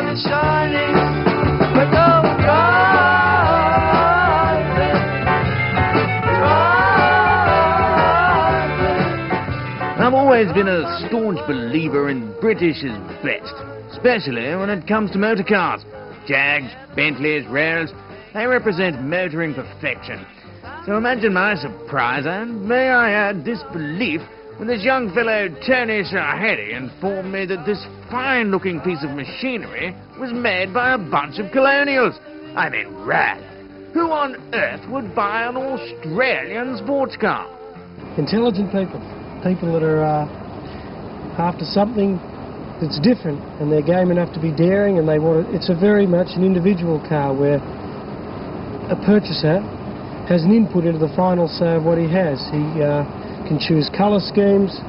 light shining, but don't I've always been a staunch believer in British is best, especially when it comes to motor cars. Jags, Bentleys, Rails, they represent motoring perfection. So imagine my surprise and, may I add, disbelief when this young fellow Tony Shahedi informed me that this fine-looking piece of machinery was made by a bunch of colonials. I mean, rad. Who on earth would buy an Australian sports car? Intelligent people. People that are after something that's different, and they're game enough to be daring, and they want it. It's a very much an individual car where a purchaser has an input into the final say of what he has. He can choose colour schemes,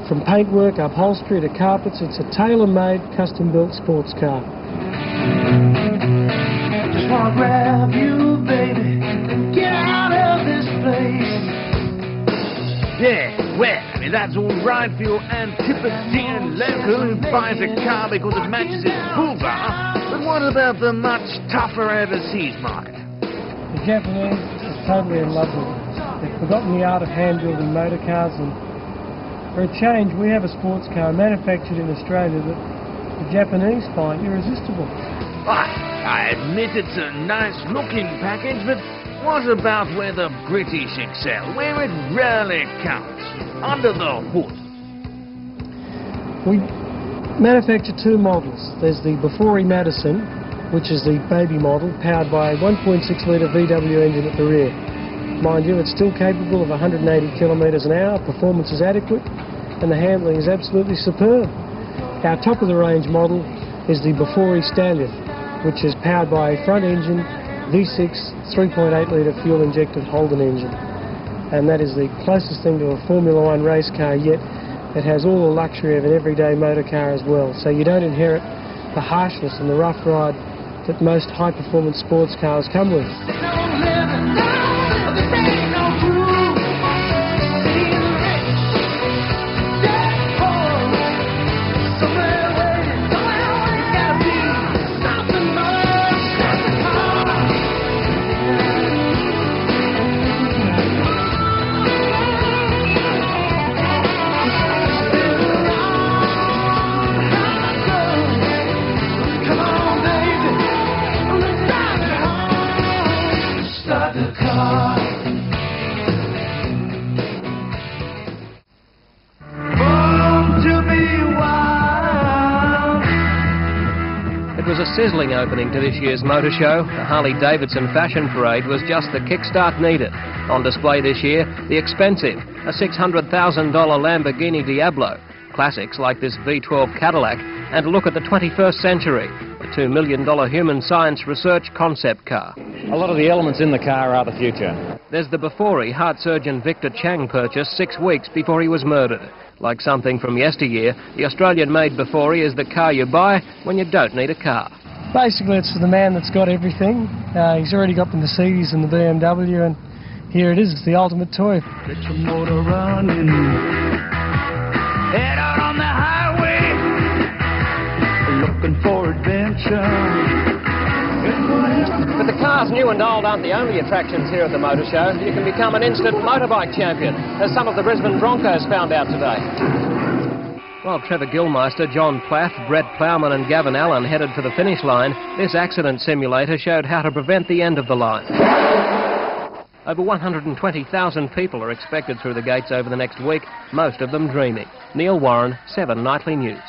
from paintwork, upholstery to carpets. It's a tailor-made, custom-built sports car. just wanna grab you, baby, and get out of this place. Yeah, well, I mean, that's all right for your Antipodean local who buys a car because it matches his boulevard, but what about the much tougher overseas market? The Japanese are totally in love with it. They've forgotten the art of hand-building motor cars, and for a change, we have a sports car manufactured in Australia that the Japanese find irresistible. I admit it's a nice-looking package, but what about where the British excel, where it really counts, under the hood? We manufacture two models. There's the Bufori Madison, which is the baby model, powered by a 1.6-litre VW engine at the rear. Mind you, it's still capable of 180 kilometres an hour, performance is adequate, and the handling is absolutely superb. Our top-of-the-range model is the Bufori Stallion, which is powered by a front-engine V6 3.8-litre fuel-injected Holden engine. And that is the closest thing to a Formula One race car yet. It has all the luxury of an everyday motor car as well, so you don't inherit the harshness and the rough ride that most high-performance sports cars come with. It was a sizzling opening to this year's motor show. The Harley-Davidson Fashion Parade was just the kickstart needed. On display this year, the expensive, a $600,000 Lamborghini Diablo, classics like this V12 Cadillac, and a look at the 21st century, the $2 million human science research concept car. A lot of the elements in the car are the future. There's the Bufori heart surgeon Victor Chang purchased 6 weeks before he was murdered. Like something from yesteryear, the Australian-made Bufori is the car you buy when you don't need a car. Basically, it's for the man that's got everything. He's already got the Mercedes and the BMW, and here it is. It's the ultimate toy. Get your motor running. Head out on the highway, looking for adventure. But the cars new and old aren't the only attractions here at the motor show. You can become an instant motorbike champion, as some of the Brisbane Broncos found out today. While Trevor Gilmeister, John Plath, Brett Plowman and Gavin Allen headed for the finish line, this accident simulator showed how to prevent the end of the line. Over 120,000 people are expected through the gates over the next week, most of them dreaming. Neil Warren, 7 Nightly News.